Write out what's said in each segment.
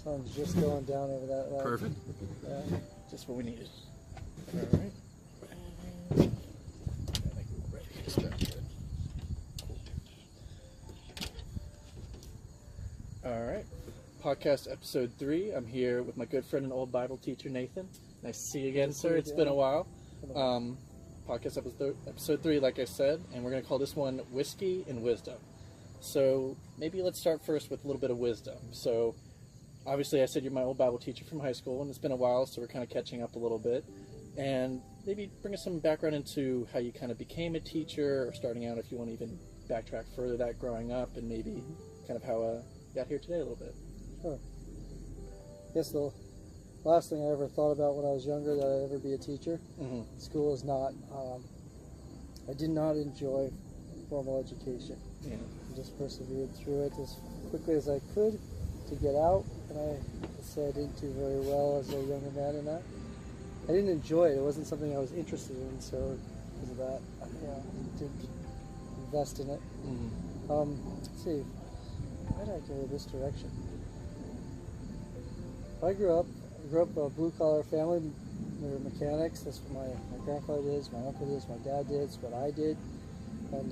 Sun's just going down over that. Perfect. Yeah. Just what we needed. All right. I think we're ready to start. Good. All right. Podcast episode 3. I'm here with my good friend and old Bible teacher, Nathan. Nice to see you again, sir. It's been a while. Podcast episode 3, like I said, and we're going to call this one Whiskey and Wisdom. So maybe let's start first with a little bit of wisdom. So obviously I said you're my old Bible teacher from high school, and it's been a while, so we're kind of catching up a little bit. And maybe bring us some background into how you kind of became a teacher, or starting out, if you want to even backtrack further, that growing up, and maybe kind of how you got here today a little bit. Sure. I guess the last thing I ever thought about when I was younger, that I'd ever be a teacher. Mm-hmm. School is not, I did not enjoy formal education. Yeah. I just persevered through it as quickly as I could to get out, and I say I didn't do very well as a younger man in that. I didn't enjoy it. It wasn't something I was interested in, so because of that, I didn't invest in it. Mm-hmm. Let's see, why did I go this direction? I grew up a blue-collar family. We were mechanics. That's what my grandfather did, my uncle did, my dad did, it's what I did. And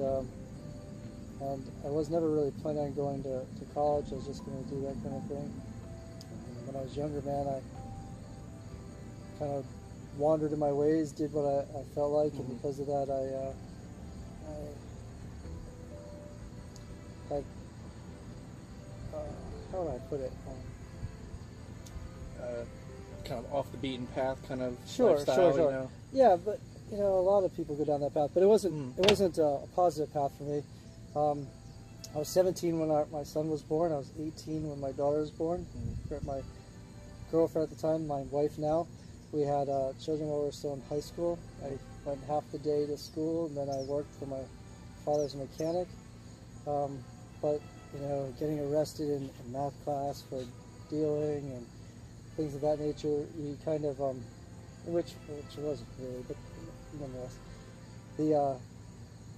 I was never really planning on going to college. I was just going to do that kind of thing. And when I was younger, man, I kind of wandered in my ways, did what I felt like, mm-hmm. and because of that, I had, how would I put it? Kind of off the beaten path kind of Sure. lifestyle, you know? Yeah, but a lot of people go down that path, but it wasn't a positive path for me. I was 17 when my son was born. I was 18 when my daughter was born. Mm-hmm. My girlfriend at the time, my wife now, we had children while we were still in high school. I went half the day to school, and then I worked for my father's mechanic. But getting arrested in math class for dealing and things of that nature, you kind of, which it wasn't really, but nonetheless.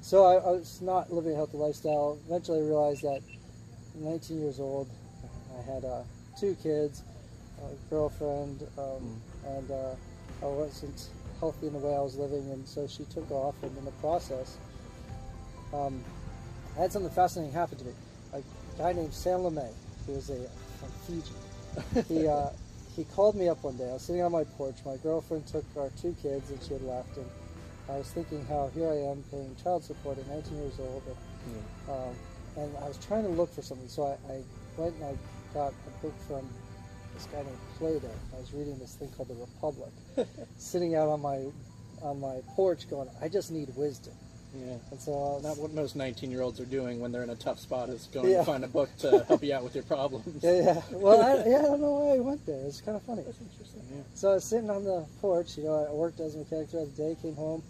So I was not living a healthy lifestyle. Eventually I realized that at 19 years old, I had 2 kids, a girlfriend, and I wasn't healthy in the way I was living, and so she took off, and in the process, I had something fascinating happen to me. A guy named LeMay, who was from Fiji, he called me up one day. I was sitting on my porch. My girlfriend took our 2 kids, and she had left, and I was thinking how here I am paying child support at 19 years old, and I was trying to look for something. So I went and I got a book from this guy named Plato. I was reading this thing called The Republic, sitting out on my porch going, I just need wisdom. Yeah. And so not what most 19-year-olds are doing when they're in a tough spot, is going to find a book to help you out with your problems. Yeah. Well, I don't know why I went there. It's kind of funny. That's interesting. Yeah. So I was sitting on the porch. I worked as a mechanic throughout the day, came home,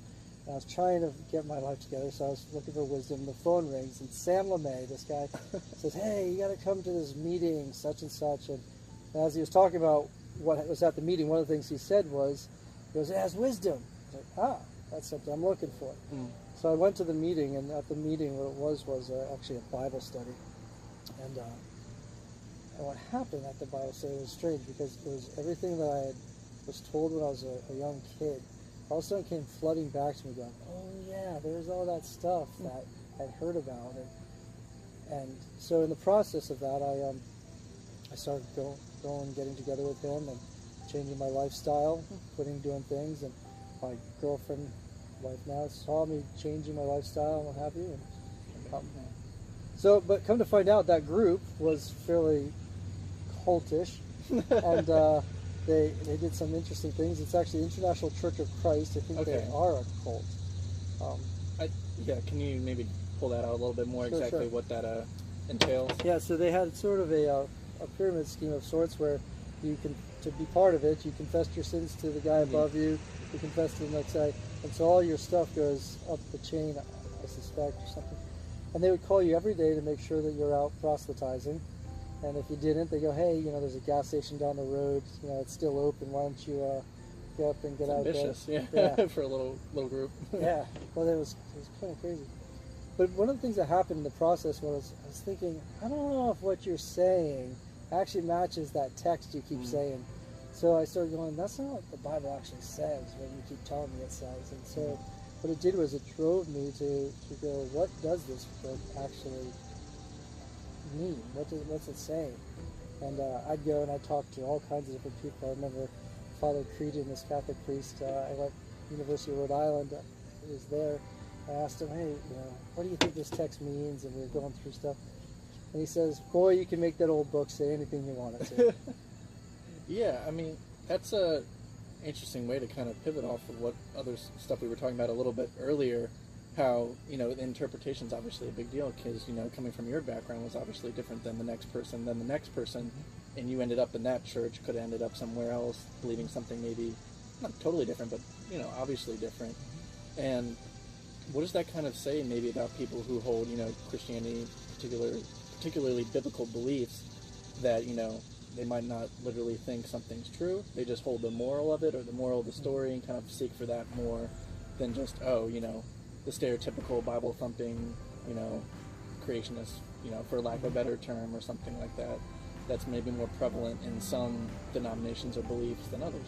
and I was trying to get my life together, so I was looking for wisdom. The phone rings, and LeMay, this guy, says, hey, you got to come to this meeting, such and such. And as he was talking about what was at the meeting, one of the things he said was, he goes, it has wisdom. I was like, that's something I'm looking for. So I went to the meeting, and at the meeting what it was actually a Bible study. And what happened at the Bible study was strange, because it was everything that I was told when I was a young kid. All of a sudden came flooding back to me going, oh yeah, there's all that stuff that I'd heard about. And so in the process of that, I started getting together with him and changing my lifestyle, doing things, and my girlfriend, wife now, saw me changing my lifestyle and what have you. And, but come to find out, that group was fairly cultish, and they did some interesting things. It's actually International Church of Christ. I think they are a cult. Can you maybe pull that out a little bit more, exactly what that entails? Yeah, so they had sort of a pyramid scheme of sorts, where you can, to be part of it, you confess your sins to the guy above you, you confess to the next guy, and so all your stuff goes up the chain, I suspect, or something. And they would call you every day to make sure that you're out proselytizing. And if you didn't, they go, hey, there's a gas station down the road, it's still open, why don't you get up and get out ambitious, there? Yeah, for a little group. Yeah, well, it was kind of crazy. But one of the things that happened in the process was, I was thinking, I don't know if what you're saying actually matches that text you keep saying. So I started going, that's not what the Bible actually says when you keep telling me it says. And so what it did was it drove me to go, what does this book actually mean? What's it saying? And I'd go and I'd talk to all kinds of different people. I remember Father Creedon, this Catholic priest, I went to University of Rhode Island, he was there. I asked him, hey, what do you think this text means? And we were going through stuff. And he says, boy, you can make that old book say anything you want it to. Yeah, I mean, that's a interesting way to kind of pivot off of what other stuff we were talking about a little bit earlier, how, the interpretation's obviously a big deal because, coming from your background was obviously different than the next person, and you ended up in that church, could have ended up somewhere else, believing something maybe not totally different, but, obviously different. And what does that kind of say maybe about people who hold, Christianity, particularly biblical beliefs, that, they might not literally think something's true, they just hold the moral of it or the moral of the story and kind of seek for that more than just, the stereotypical Bible thumping, creationist, for lack of a better term or something like that, that's maybe more prevalent in some denominations or beliefs than others.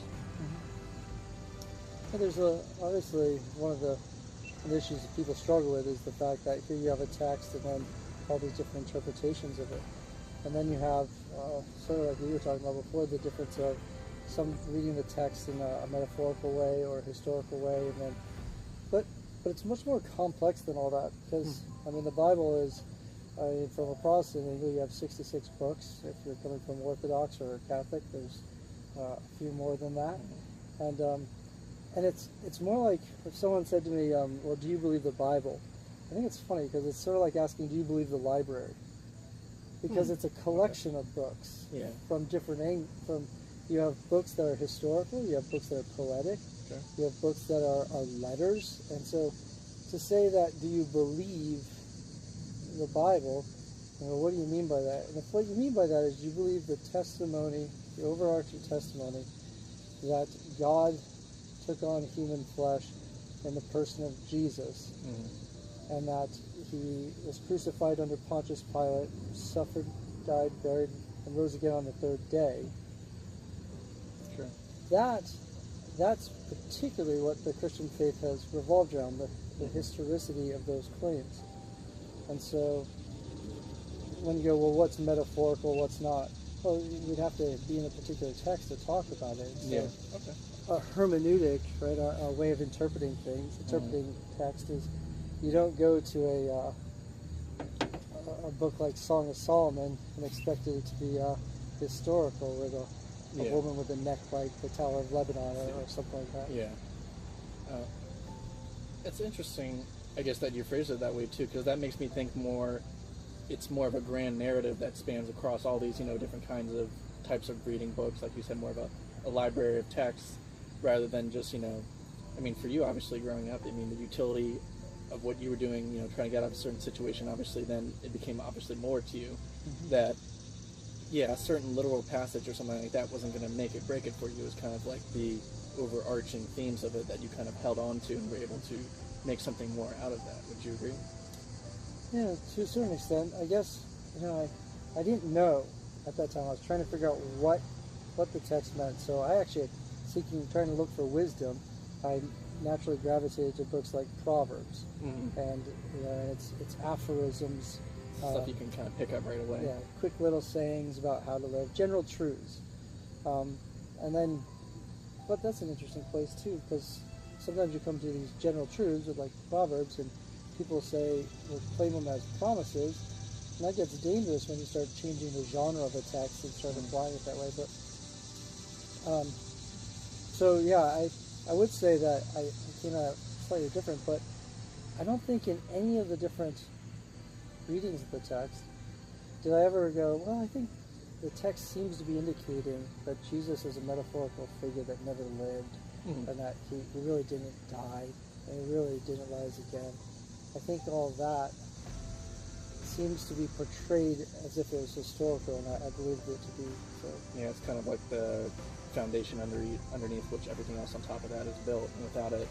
Well, there's obviously one of the issues that people struggle with is the fact that here you have a text and then all these different interpretations of it. And then you have, sort of like we were talking about before, the difference of some reading the text in a metaphorical way or a historical way, and then, but it's much more complex than all that because, I mean, the Bible is, from a Protestant angle, you have 66 books. If you're coming from Orthodox or Catholic, there's a few more than that. And it's more like if someone said to me, well, do you believe the Bible? I think it's funny because it's sort of like asking, do you believe the library? Because it's a collection of books from different angles. You have books that are historical, you have books that are poetic, you have books that are letters. And so to say that, do you believe the Bible, what do you mean by that? And if what you mean by that is you believe the testimony, the overarching testimony, that God took on human flesh in the person of Jesus, and that he was crucified under Pontius Pilate, suffered, died, buried, and rose again on the third day. Sure. That's particularly what the Christian faith has revolved around, the historicity of those claims. And so when you go, well, what's metaphorical, what's not? Well, we'd have to be in a particular text to talk about it. So a hermeneutic, right, a way of interpreting things, interpreting text is, you don't go to a book like Song of Solomon and expect it to be historical with a woman with a neck like the Tower of Lebanon or something like that. Yeah. It's interesting, I guess, that you phrase it that way too, because that makes me think it's more of a grand narrative that spans across all these, different kinds of types of reading books, like you said, more of a library of texts, rather than just, I mean, for you, obviously, growing up, I mean, the utility of what you were doing, trying to get out of a certain situation, obviously, then it became obviously more to you that, a certain literal passage or something like that wasn't going to make it, break it for you. It was kind of like the overarching themes of it that you kind of held on to and were able to make something more out of that. Would you agree? Yeah, to a certain extent. I guess, I didn't know at that time. I was trying to figure out what the text meant. So I actually, trying to look for wisdom, I naturally gravitated to books like Proverbs, and it's aphorisms, stuff you can kind of pick up right away. Yeah, quick little sayings about how to live, general truths, and then, but that's an interesting place too, because sometimes you come to these general truths with like Proverbs, and people will claim them as promises, and that gets dangerous when you start changing the genre of a text and start applying it that way. But so yeah, I would say that I came out slightly different, but I don't think in any of the different readings of the text did I ever go, well, I think the text seems to be indicating that Jesus is a metaphorical figure that never lived, and that he really didn't die, and he really didn't rise again. I think all that seems to be portrayed as if it was historical, and I believed it to be so. Yeah, it's kind of like the foundation underneath which everything else on top of that is built, and without it,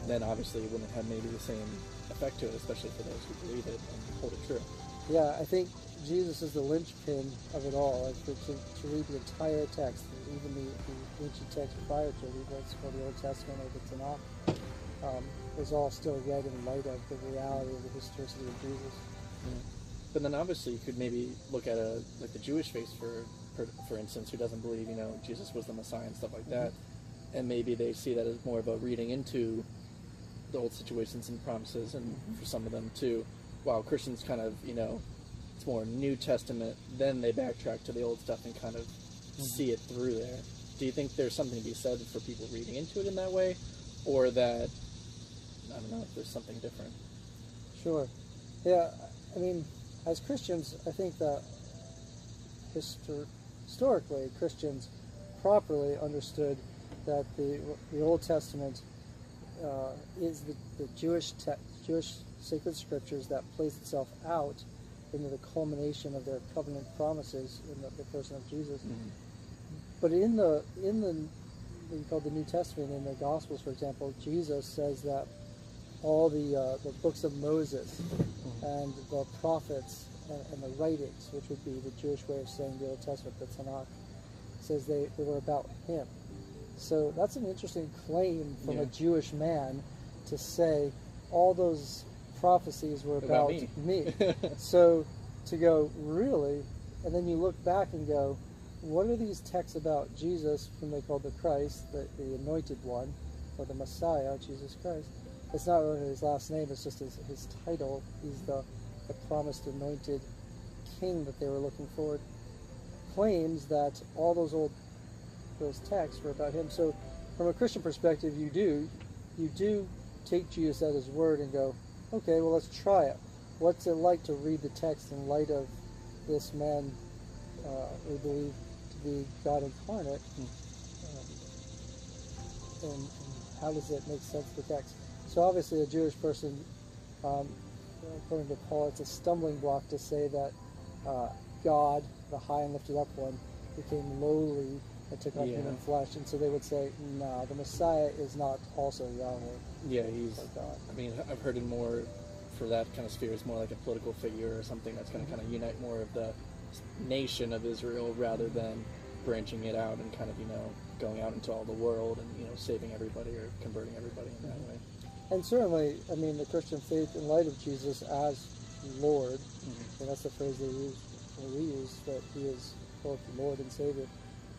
then obviously it wouldn't have maybe the same effect to it, especially for those who believe it and hold it true. Yeah, I think Jesus is the linchpin of it all. Like to read the entire text, even the ancient text prior to what's called the Old Testament or the Tanakh, is all still read in light of the reality of the historicity of Jesus. Yeah. But then obviously you could maybe look at like the Jewish faith for instance, who doesn't believe Jesus was the Messiah and stuff like that, and maybe they see that as more of a reading into the old situations and promises, and for some of them too. While Christians kind of it's more New Testament, then they backtrack to the old stuff and kind of see it through there. Do you think there's something to be said for people reading into it in that way, or that I don't know if there's something different? Sure. Yeah, I mean, as Christians, I think that historically Christians properly understood that the Old Testament is the Jewish sacred scriptures that plays itself out into the culmination of their covenant promises in the person of Jesus. Mm-hmm. But in the what you call the New Testament, in the Gospels, for example, Jesus says that all the books of Moses and the prophets and the writings, which would be the Jewish way of saying the Old Testament, the Tanakh, says they were about him. So that's an interesting claim from a Jewish man to say all those prophecies were about me. So to go, really? And then you look back and go, what are these texts about Jesus, whom they called the Christ, the anointed one, or the Messiah, Jesus Christ? It's not really his last name, it's just his title. He's the promised anointed king that they were looking for. Claims that all those texts were about him. So from a Christian perspective, you do take Jesus at his word and go, okay, well, let's try it. What's it like to read the text in light of this man we believe to be God incarnate? And how does it make sense to the text? So obviously a Jewish person, according to Paul, it's a stumbling block to say that God, the high and lifted up one, became lowly and took on human flesh. And so they would say, no, the Messiah is not also Yahweh. Yeah, he's God. I mean, I've heard it more for that kind of sphere. It's more like a political figure or something that's going to kind of unite more of the nation of Israel rather than branching it out and kind of, going out into all the world and, saving everybody or converting everybody in that way. And certainly, I mean, the Christian faith in light of Jesus as Lord, and that's the phrase they use, or we use, that he is both Lord and Savior.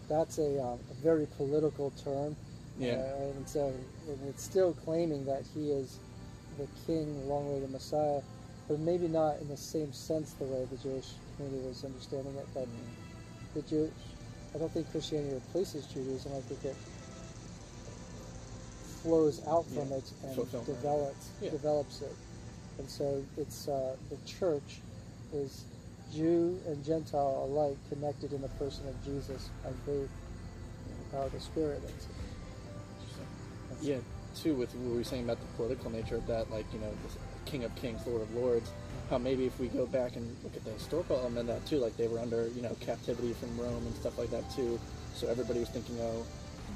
That's a very political term. Yeah. And so it's still claiming that he is the king along with the Messiah, but maybe not in the same sense the way the Jewish community was understanding it. But I don't think Christianity replaces Judaism. I think it flows out from it and develops it. And so it's the church is Jew and Gentile alike connected in the person of Jesus by faith, the Spirit. Yeah, too, with what we were saying about the political nature of that, like, the King of Kings, Lord of Lords, how maybe if we go back and look at the historical element of that too, like they were under, captivity from Rome and stuff like that too, so everybody was thinking,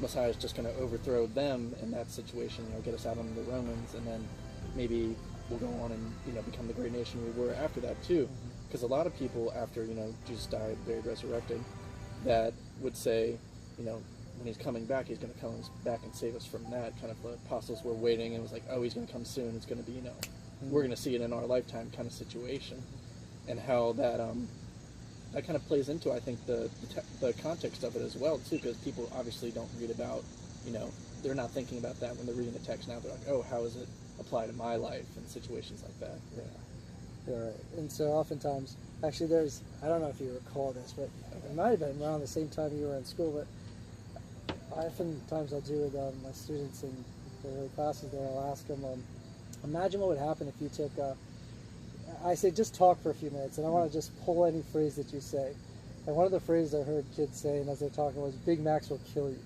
Messiah is just going to overthrow them in that situation, get us out on the Romans, and then maybe we'll go on and, become the great nation we were after that too. Because a lot of people after, Jesus died, buried, resurrected, that would say, when he's coming back, he's going to come back and save us from that. Kind of the apostles were waiting and it was like, oh, he's going to come soon. It's going to be, we're going to see it in our lifetime kind of situation. And how that that kind of plays into, I think, the context of it as well, too, because people obviously don't read about, they're not thinking about that when they're reading the text now. They're like, oh, how does it apply to my life and situations like that? Yeah, right. And so oftentimes, actually I don't know if you recall this, but it might have been around the same time you were in school, but oftentimes I'll do with my students in their classes there, I'll ask them, imagine what would happen if you took, I say just talk for a few minutes, and I want to just pull any phrase that you say. And one of the phrases I heard kids saying as they're talking was, Big Macs will kill you.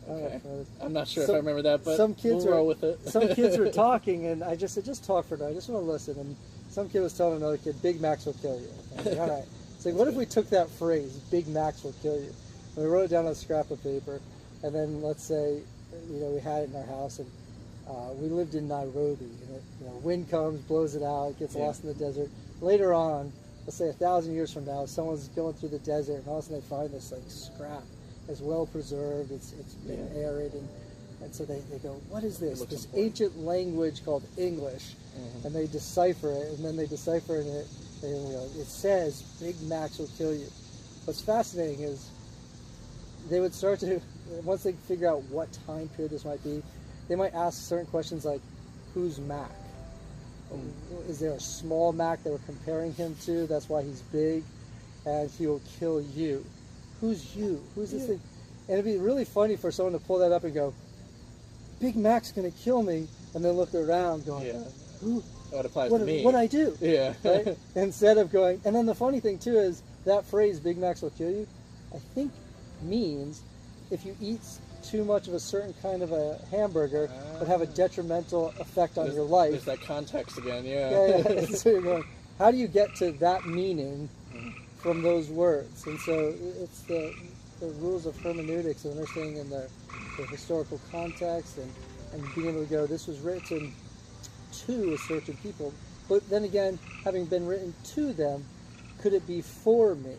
Okay. I'm not sure if I remember that, but we'll roll with it. Some kids were talking, and I just said, just talk for a minute, I just want to listen. And some kid was telling another kid, Big Macs will kill you. And I said, all right. It's like, what if we took that phrase, Big Macs will kill you, and we wrote it down on a scrap of paper, and then let's say, we had it in our house, and we lived in Nairobi, and wind comes, blows it out, it gets lost in the desert. Later on, let's say 1,000 years from now, someone's going through the desert and all of a sudden they find this like scrap. It's well preserved, it's been arid, and so they go, what is this? This important. ancient language called English, and they decipher it, and then they decipher it, it says, Big Macs will kill you. What's fascinating is they would start to, once they figure out what time period this might be, they might ask certain questions like, who's Mac? Is there a small Mac that we're comparing him to? That's why he's big, and he will kill you. Who's you? Who's this thing? And it'd be really funny for someone to pull that up and go, Big Mac's going to kill me, and then look around going, who? Oh, it applies to me. What'd I do? Yeah. Right? Instead of going, and then the funny thing too is that phrase, Big Macs will kill you, I think means if you eat too much of a certain kind of a hamburger would have a detrimental effect on your life. There's that context again, Yeah. So you're going, how do you get to that meaning from those words? And so it's the rules of hermeneutics and understanding in the historical context and being able to go, this was written to a certain people. But then again, having been written to them, could it be for me?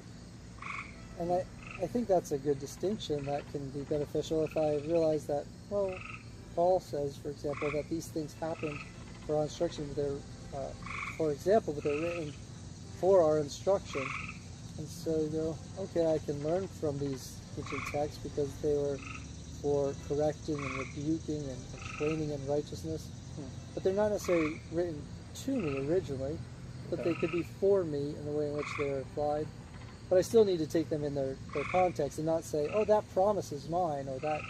And I think that's a good distinction that can be beneficial if I realize that, well, Paul says, for example, that these things happen for our instruction. For example, but they're written for our instruction. And so you go, okay, I can learn from these ancient texts because they were for correcting and rebuking and training in righteousness. But they're not necessarily written to me originally, but they could be for me in the way in which they're applied. But I still need to take them in their context and not say, oh, that promise is mine, or that,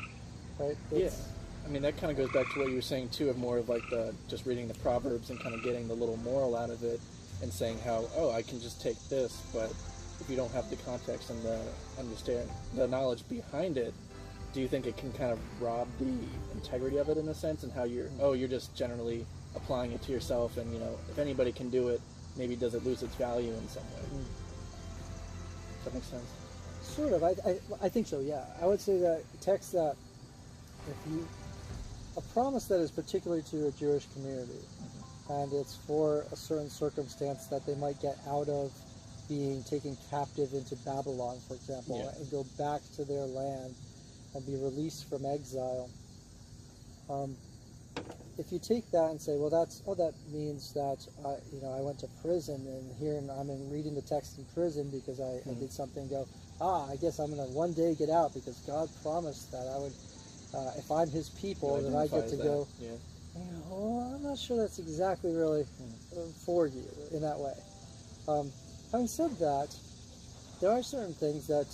right? I mean, that kind of goes back to what you were saying, too, of more of like just reading the Proverbs and kind of getting the little moral out of it and saying how, oh, I can just take this, but if you don't have the context and the understand, the knowledge behind it, do you think it can kind of rob the integrity of it in a sense, and how you're just generally applying it to yourself, and, if anybody can do it, maybe does it lose its value in some way? Does that make sense? Sort of. I think so, yeah. I would say that text that a promise that is particularly to a Jewish community, and it's for a certain circumstance that they might get out of being taken captive into Babylon, for example, and go back to their land and be released from exile. If you take that and say, well, that means that I went to prison, and here I'm reading the text in prison because I did something. Go, I guess I'm going to one day get out because God promised that I would. If I'm His people, then I get to go. Yeah. Well, I'm not sure that's exactly really for you in that way. Having said that, there are certain things that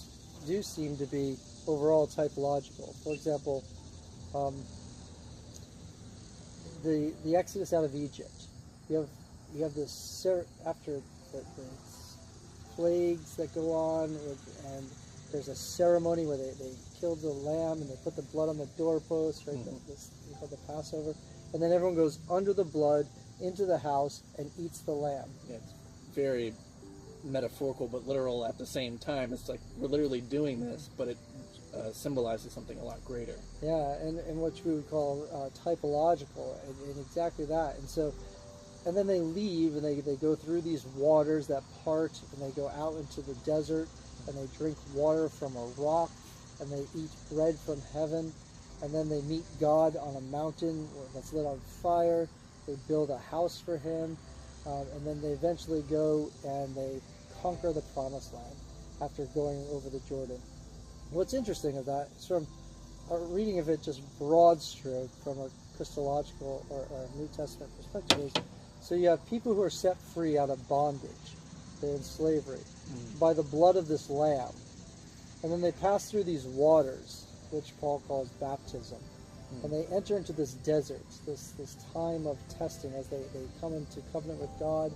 do seem to be overall typological. For example, the Exodus out of Egypt. You have this after the plagues that go on, and there's a ceremony where they kill the lamb and they put the blood on the doorpost, right? This we call the Passover, and then everyone goes under the blood into the house and eats the lamb. Yeah, it's very metaphorical but literal at the same time. It's like we're literally doing this, but it symbolizes something a lot greater. Yeah, and what we would call typological, and exactly that. And so, and then they leave and they go through these waters that part, and they go out into the desert, and they drink water from a rock, and they eat bread from heaven, and then they meet God on a mountain that's lit on fire. They build a house for Him, and then they eventually go and they conquer the Promised Land after going over the Jordan. What's interesting of that is from a reading of it just broad stroke from a Christological or New Testament perspective is, so you have people who are set free out of bondage. They're in slavery by the blood of this lamb. And then they pass through these waters, which Paul calls baptism. And they enter into this desert, this time of testing as they come into covenant with God,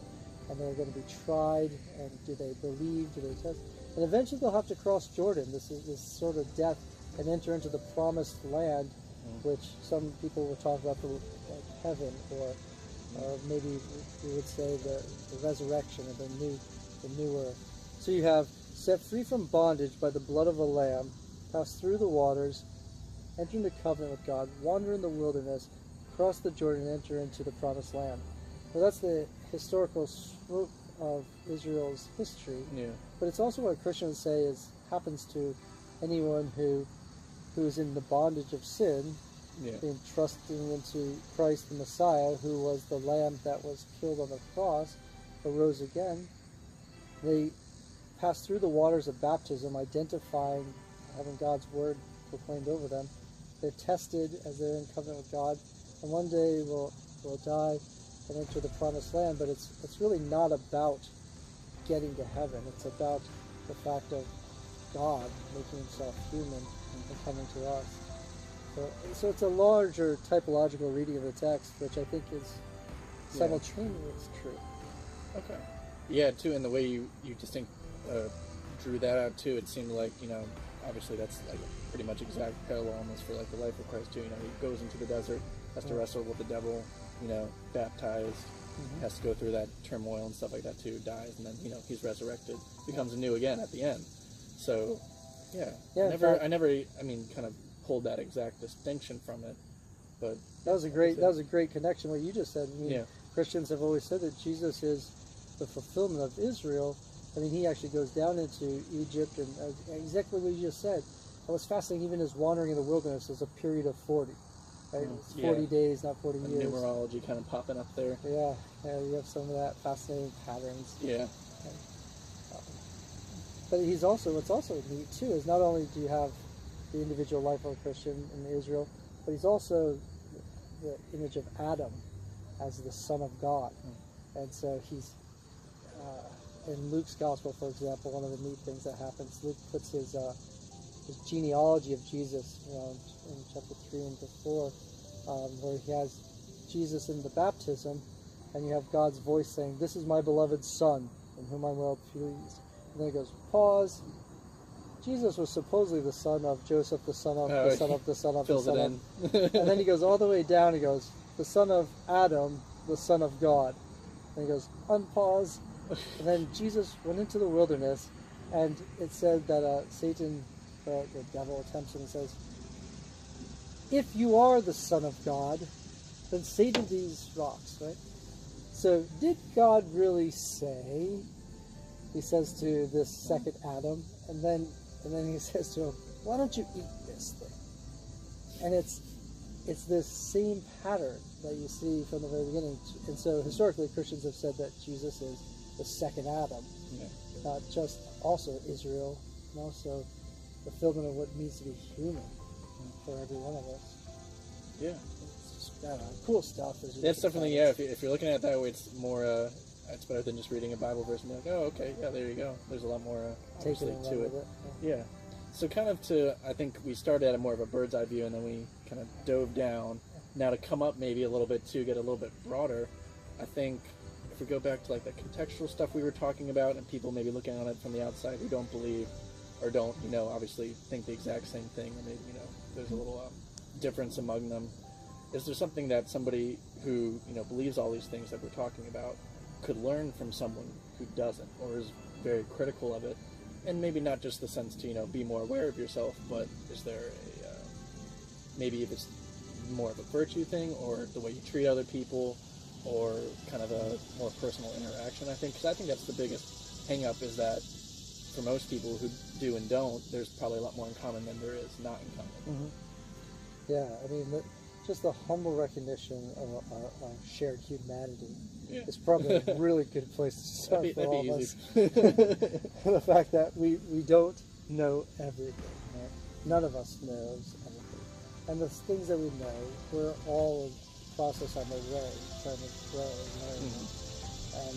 and they're going to be tried, and do they believe, do they test? And eventually they'll have to cross Jordan, this sort of death, and enter into the promised land, which some people will talk about like heaven, or maybe we would say the resurrection of the new earth. So you have set free from bondage by the blood of a lamb, pass through the waters, enter into covenant with God, wander in the wilderness, cross the Jordan, and enter into the promised land. Well, that's the historical of Israel's history. Yeah. But it's also what Christians say happens to anyone who's in the bondage of sin, Yeah. in trusting into Christ the Messiah, who was the Lamb that was killed on the cross, arose again. They pass through the waters of baptism, identifying, having God's word proclaimed over them. They're tested as they're in covenant with God, and one day will die and enter the promised land. But it's really not about getting to heaven. It's about the fact of God making himself human and coming to us. So it's a larger typological reading of the text, which I think is simultaneous true. Okay. Yeah, too, and the way you drew that out too, it seemed like, obviously that's like a pretty much exact parallel almost for like the life of Christ too. He goes into the desert, has to wrestle with the devil, baptized, has to go through that turmoil and stuff like that too, dies, and then he's resurrected, becomes new again at the end. So I never kind of pulled that exact distinction from it, but that was a great connection. What you just said. Christians have always said that Jesus is the fulfillment of Israel. He actually goes down into Egypt, and exactly what you just said. It was fascinating. Even his wandering in the wilderness is a period of 40. Right? It's 40 days, not 40 years. Numerology kind of popping up there. Yeah, you have some of that fascinating patterns. Yeah. But what's also neat too is not only do you have the individual life of a Christian in Israel, but he's also the image of Adam as the Son of God. And so he's in Luke's Gospel, for example, one of the neat things that happens, Luke puts his genealogy of Jesus, in chapter 3 and 4, where he has Jesus in the baptism, and you have God's voice saying, "This is my beloved Son, in whom I'm well pleased." And then he goes, pause. Jesus was supposedly the son of Joseph, the son of, the son of, the son of, the son of. And then he goes all the way down, he goes, the son of Adam, the son of God. And he goes, unpause. And then Jesus went into the wilderness, and it said that Satan, the devil, tempts him and says, if you are the Son of God, then say to these rocks, right? So did God really say, he says to this second Adam, and then he says to him, why don't you eat this thing? And it's this same pattern that you see from the very beginning. And so historically, Christians have said that Jesus is the second Adam, not just also Israel, and also the fulfillment of what means to be human for every one of us. Yeah. It's just, cool stuff. It's definitely, if you're looking at it that way, it's more, it's better than just reading a Bible verse and be like, oh, okay, yeah, there you go. There's a lot more, obviously, to it. Yeah. So kind of I think we started at a more of a bird's eye view, and then we kind of dove down. Now to come up maybe a little bit to get a little bit broader, I think if we go back to like the contextual stuff we were talking about, and people maybe looking on it from the outside who don't believe or don't, obviously think the exact same thing, or maybe, there's a little difference among them. Is there something that somebody who, believes all these things that we're talking about could learn from someone who doesn't, or is very critical of it? And maybe not just the sense to, be more aware of yourself, but is there maybe if it's more of a virtue thing, or the way you treat other people, or kind of a more personal interaction, I think? Because I think that's the biggest hang-up, is that for most people who do and don't, there's probably a lot more in common than there is not in common. Mm-hmm. Yeah, just the humble recognition of our shared humanity is probably a really good place to start for all of us. The fact that we don't know everything. Right? None of us knows everything. And the things that we know, we're all in process on the way, trying to grow and learn. Mm-hmm. And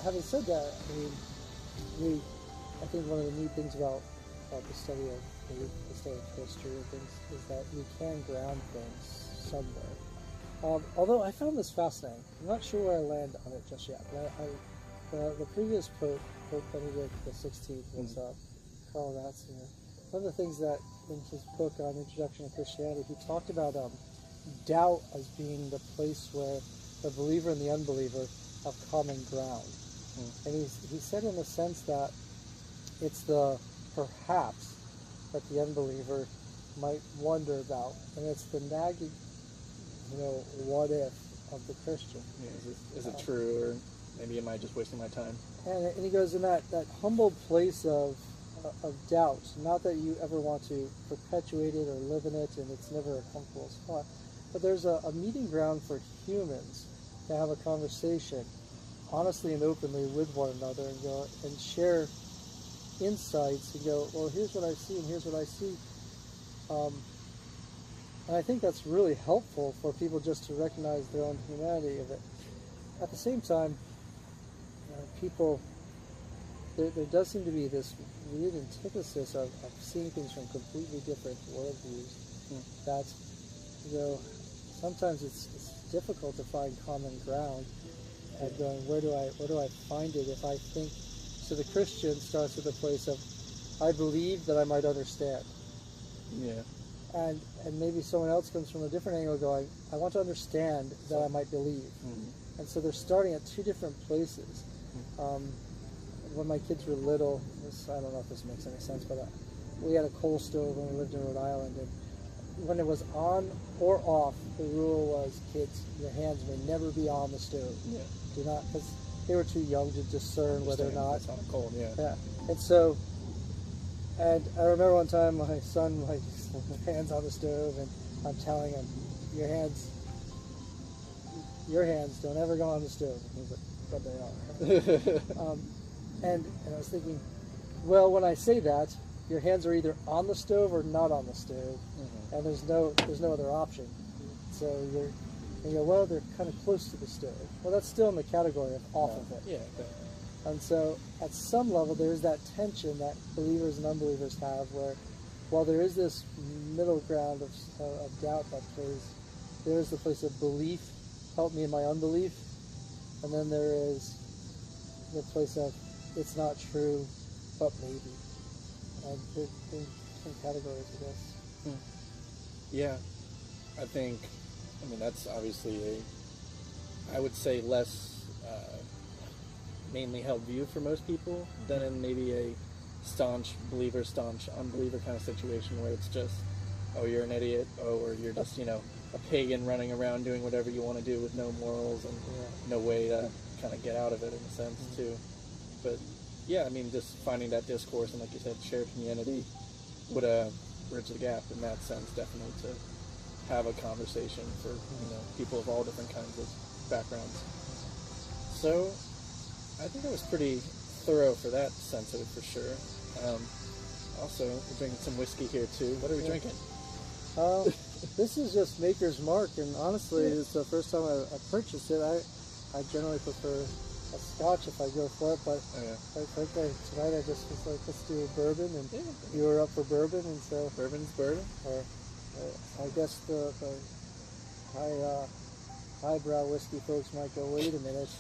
having said that, I think one of the neat things about the study of history and things is that we can ground things somewhere. Although I found this fascinating. I'm not sure where I land on it just yet. But the previous Pope Benedict XVI, was Karl Ratzinger. One of the things that in his book on Introduction to Christianity, he talked about doubt as being the place where the believer and the unbeliever have common ground. And he said in a sense that it's the perhaps that the unbeliever might wonder about, and it's the nagging, what if of the Christian. Yeah, is it true, or maybe am I just wasting my time? And he goes in that humble place of doubt. Not that you ever want to perpetuate it or live in it, and it's never a comfortable spot. But there's a meeting ground for humans to have a conversation honestly and openly with one another and go and share insights and go, well, here's what I see and here's what I see. And I think that's really helpful for people just to recognize their own humanity of it. At the same time, people, there does seem to be this weird antithesis of seeing things from completely different worldviews. That, sometimes it's difficult to find common ground and going, where do I find it if I think. So the Christian starts with a place of, I believe that I might understand. Yeah. And maybe someone else comes from a different angle going, I want to understand that I might believe. Mm-hmm. And so they're starting at two different places. When my kids were little, I don't know if this makes any sense, but we had a coal stove when we lived in Rhode Island, and when it was on or off, the rule was, kids, your hands may never be on the stove. Yeah. Do not, because they were too young to discern whether or not. It's on cold, yeah. Yeah. And so, and I remember one time my son, hands on the stove, and I'm telling him, your hands don't ever go on the stove. And he's like, but they are. And I was thinking, well, when I say that, your hands are either on the stove or not on the stove, mm-hmm. and there's no other option. So you go, well, they're kind of close to the stove. Well, that's still in the category of off of it. Yeah. Okay. And so, at some level, there's that tension that believers and unbelievers have, where, while there is this middle ground of doubt that plays, there is the place of belief, help me in my unbelief, and then there is the place of, it's not true, but maybe. And they're different categories, I guess. Yeah, I think, that's obviously I would say less mainly held view for most people than in maybe a staunch believer, staunch unbeliever kind of situation where it's just, oh, you're an idiot, or you're just, a pagan running around doing whatever you want to do with no morals and no way to kind of get out of it in a sense too. But yeah, just finding that discourse and, like you said, shared humanity would bridge the gap in that sense, definitely, to have a conversation for people of all different kinds of backgrounds. So I think that was pretty thorough for that sense of it, for sure. Also, we're drinking some whiskey here too. What are we drinking? This is just Maker's Mark, and honestly, it's the first time I purchased it. I generally prefer a Scotch if I go for it, but frankly, tonight I just was like, let's do a bourbon, and you were up for bourbon, and so bourbon's bourbon. Or I guess the highbrow whiskey folks might go, wait a minute,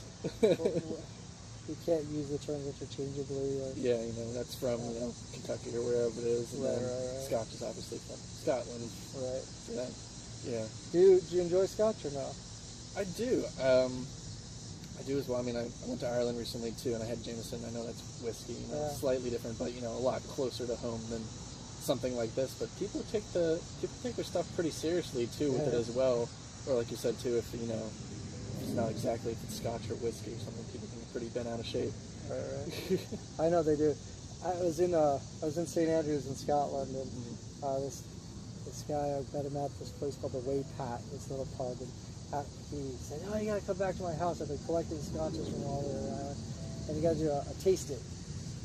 you can't use the terms interchangeably. Or, that's from Kentucky or wherever it is, and then Scotch is obviously from Scotland. Right. So that, yeah. Do you enjoy Scotch or no? I do. I do as well. I went to Ireland recently too, and I had Jameson. I know that's whiskey, slightly different, but a lot closer to home than something like this. But people take their stuff pretty seriously too with it as well. Or like you said too, if it's not exactly if it's Scotch or whiskey or something, people can get pretty bent out of shape. Right. I know they do. I was in St. Andrews in Scotland, and this guy, I met him at this place called the Way Pat, this little pub, and he said, oh, you gotta come back to my house. I've been collecting scotches from all over the island, and you gotta do a tasting.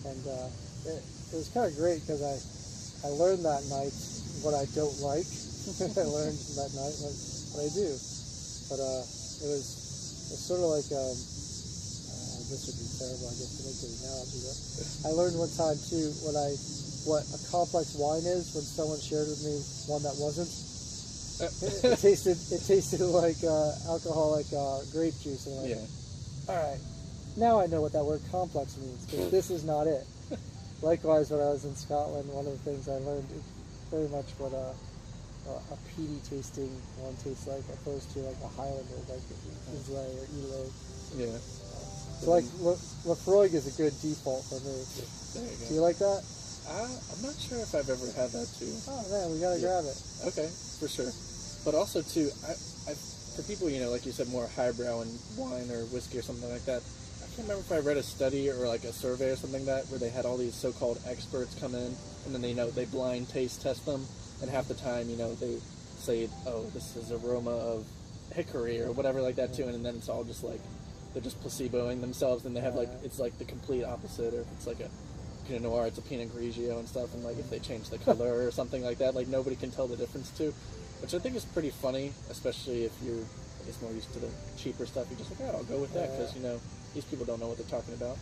And it was kind of great because I learned that night what I don't like. I learned that night what I do. But it was sort of like this would be terrible, I guess, to make an analogy. But I learned one time too what a complex wine is when someone shared with me one that wasn't. It tasted like alcoholic grape juice. And all right, now I know what that word complex means, because this is not it. Likewise, when I was in Scotland, one of the things I learned is very much what a peaty tasting one tastes like, opposed to like a Highlander, like Islay or Elay. Yeah. So like Lafroig is a good default for me. There you go. Do you like that? I'm not sure if I've ever had that too. Oh man, we gotta grab it. Okay, for sure. But also too, I for people, like you said, more highbrow in wine or whiskey or something like that, I can't remember if I read a study or like a survey or something like that where they had all these so-called experts come in, and then they blind taste test them, and half the time, they say, oh, this is aroma of hickory or whatever like that too, and then it's all just like they're just placeboing themselves, and they have like it's like the complete opposite, or if it's like a Pinot Noir, it's a Pinot Grigio and stuff, and like if they change the color or something like that, like nobody can tell the difference too, which I think is pretty funny, especially if you're, I guess, more used to the cheaper stuff. You're just like, oh, I'll go with that because these people don't know what they're talking about.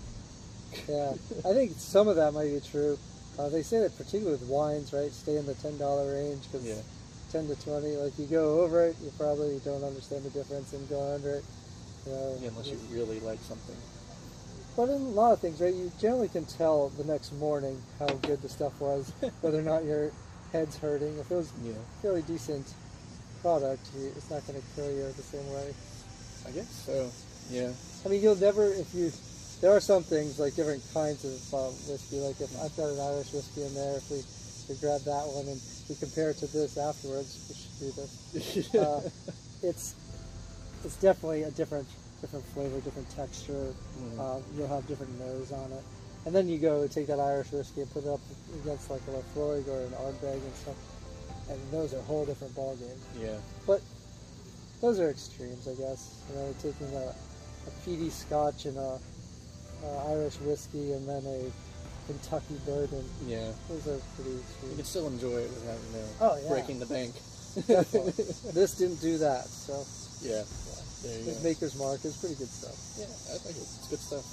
Yeah, I think some of that might be true. They say that particularly with wines, right, stay in the $10 range because 10 to 20, like you go over it, you probably don't understand the difference, and go under it. Unless you really like something. But in a lot of things, right, you generally can tell the next morning how good the stuff was, whether or not your head's hurting. If it was a fairly decent product, it's not going to kill you the same way. I guess so, yeah. I mean, you'll never, there are some things, like different kinds of whiskey, like if I've got an Irish whiskey in there, if we grab that one and we compare it to this afterwards, we should do this. It's definitely a different flavor, different texture. You'll have different nose on it, and then you go take that Irish whiskey and put it up against like a Lafroig or an Ardbeg and stuff, and those are a whole different ballgame. Yeah. But those are extremes, I guess. Taking a peaty Scotch and a Irish whiskey and then a Kentucky bourbon. Yeah. Those are pretty extreme. You can still enjoy it without breaking the bank. Definitely. This didn't do that, so. Yeah. There you go. Maker's Mark is pretty good stuff. Yeah, I think it's good stuff.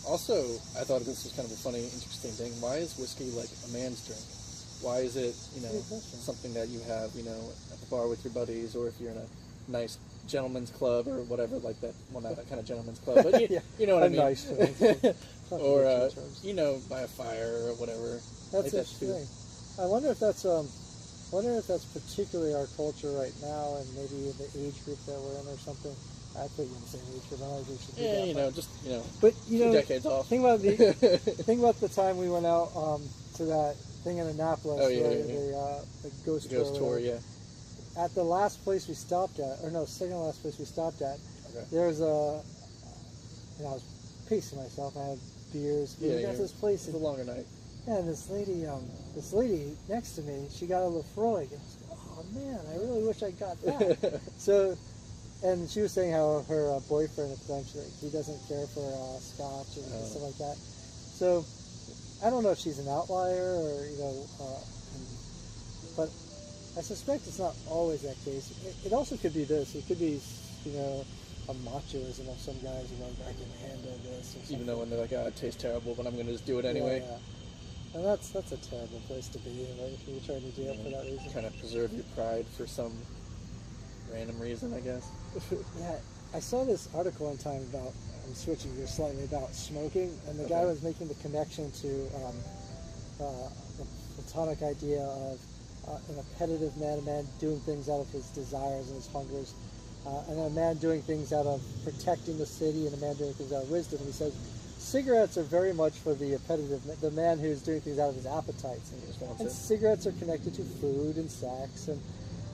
Also, I thought this was kind of a funny, interesting thing. Why is whiskey like a man's drink? Why is it, something that you have, at the bar with your buddies, or if you're in a nice gentleman's club or whatever like that? Well, not that kind of gentleman's club, but you know what I mean. Nice or by a fire or whatever. That's interesting. I wonder if that's particularly our culture right now, and maybe the age group that we're in or something. I think in the same age group. I don't think we should do that. But few decades off. Think about the time we went out to that thing in Annapolis, the ghost tour. Yeah. At the last place we stopped at, or no, second to last place we stopped at, there's I was pacing myself. I had beers. We got this place. It was a longer night. Yeah, and this lady next to me, she got a Lafroig. And I was like, oh man, I really wish I got that. So, and she was saying how her boyfriend at the time, he doesn't care for Scotch and stuff like that. So, I don't know if she's an outlier or but I suspect it's not always that case. It also could be this. It could be a machoism of some guys who like, I can handle this. Even though when they're like, it tastes terrible, but I'm going to just do it anyway. Yeah. And that's a terrible place to be, right? If you're trying to do it for that reason. Kind of preserve your pride for some random reason, I guess. Yeah, I saw this article one time about, I'm switching gears slightly, about smoking, and the guy was making the connection to the Platonic idea of an appetitive man, a man doing things out of his desires and his hungers, and a man doing things out of protecting the city, and a man doing things out of wisdom. And he says, cigarettes are very much for the appetitive, the man who's doing things out of his appetites. And cigarettes are connected to food and sex, and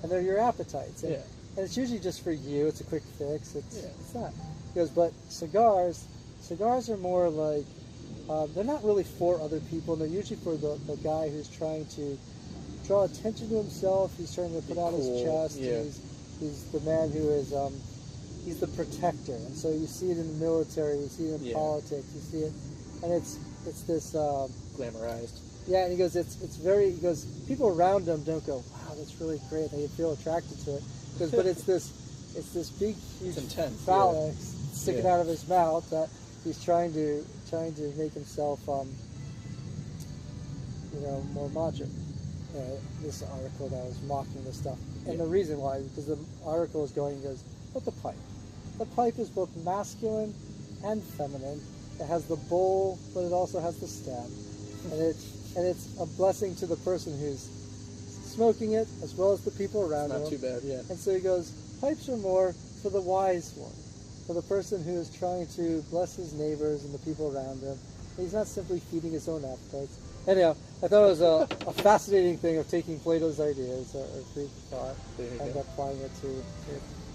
they're your appetites. And, and it's usually just for you. It's a quick fix. It's not. He goes, but cigars are more like, they're not really for other people. They're usually for the guy who's trying to draw attention to himself. He's trying to put out his chest. Yeah. He's the man who is... he's the protector, and so you see it in the military, you see it in politics, you see it, and it's this glamorized. Yeah, and he goes, people around him don't go, wow, that's really great. They feel attracted to it, but it's this big, huge phallic sticking out of his mouth that he's trying to make himself, more macho. This article that was mocking this stuff, and the reason why, because the article is going, but the pipe. The pipe is both masculine and feminine. It has the bowl, but it also has the stem. And it's a blessing to the person who's smoking it, as well as the people around him. Not too bad, yeah. And so he goes, pipes are more for the wise one, for the person who is trying to bless his neighbors and the people around him. He's not simply feeding his own appetites. Anyhow, I thought it was a fascinating thing of taking Plato's ideas or Greek thought and applying it to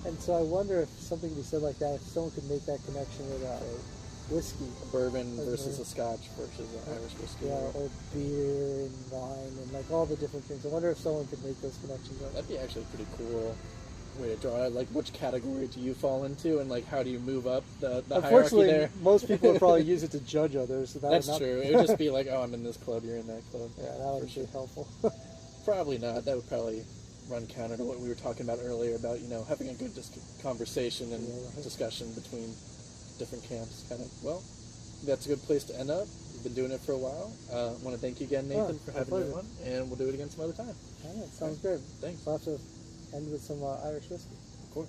And so I wonder if something could be said like that, if someone could make that connection with whiskey. A bourbon versus a Scotch versus an Irish whiskey. Yeah, or beer and wine and like all the different things. I wonder if someone could make those connections. That'd be actually a pretty cool way to draw it. Like, which category do you fall into, and like how do you move up the hierarchy there? Most people would probably use it to judge others. So that's true. It would just be like, oh, I'm in this club, you're in that club. Yeah, that would be helpful. Probably not. That would probably run counter to what we were talking about earlier about, having a good conversation and discussion between different camps. Kind of, well, that's a good place to end up. We've been doing it for a while. I want to thank you again, Nathan, for having me on, and we'll do it again some other time. All right, sounds good. Thanks. We'll have to end with some Irish whiskey. Of course.